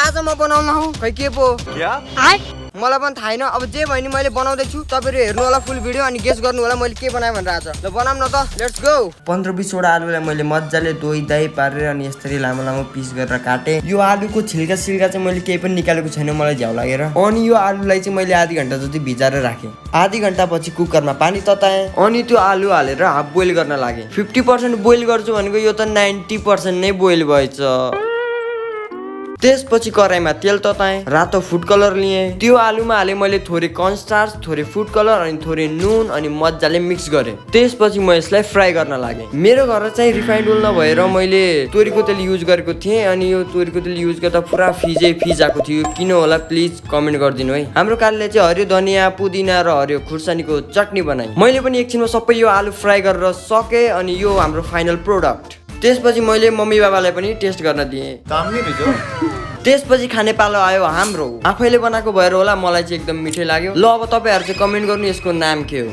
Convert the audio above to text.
आज म बनाउन हौ खै के पो क्या मलाई पनि थाहा छैन। अब जे भयो नि मैले बनाउँदैछु, तपाईँहरू हेर्नु होला फुल भिडियो अनि गेस गर्नु होला मैले के बनाएँ भनेर। आज ल बनाऊँ न त, लेट्स गो। 15-20 वटा आलुलाई मैले मजाले धोइ दाइ पारेर अनि यसरी लामो लामो पिस गरेर काटेँ। यो आलुको छिल्का सिल्का चाहिँ मैले केही पनि निकालेको छैन, मलाई झ्याउ लागेर। अनि यो आलुलाई चाहिँ मैले आधी घन्टा जति भिजाएर राखेँ। आधी घन्टा पछि कुकरमा पानी तताएँ अनि त्यो आलु हालेर हाफ बोइल गर्न लागेँ। 50% बोइल गर्छु भनेको यो त 90% नै बोइल भएछ। त्यसपछि कराईमा तेल तताएँ, रातो फुड कलर लिएँ, त्यो आलुमा हालेँ मैले थोरै कर्नस्टार्च, थोरै फुड कलर अनि थोरै नुन अनि मजाले मिक्स गरेँ। त्यसपछि म यसलाई फ्राई गर्न लागेँ। मेरो घर चाहिँ रिफाइन्ड ओइल नभएर मैले तोरीको तेल युज गरेको थिएँ अनि यो तोरीको तेल युज गर्दा पुरा फिज आएको थियो। किन होला प्लिज कमेन्ट गरिदिनु है। हाम्रो कालीले चाहिँ हरियो धनियाँ, पुदिना र हरियो खुर्सानीको चटनी बनाएँ। मैले पनि एकछिनमा सबै यो आलु फ्राई गरेर सकेँ अनि यो हाम्रो फाइनल प्रोडक्ट। त्यसपछि मैले मम्मी बाबालाई पनि टेस्ट गर्न दिएँ। त्यसपछि खाने पालो आयो हाम्रो। आफैले बनाएको भएर होला मलाई चाहिँ एकदम मिठै लाग्यो। ल अब तपाईँहरू चाहिँ कमेन्ट गर्नु यसको नाम के हो।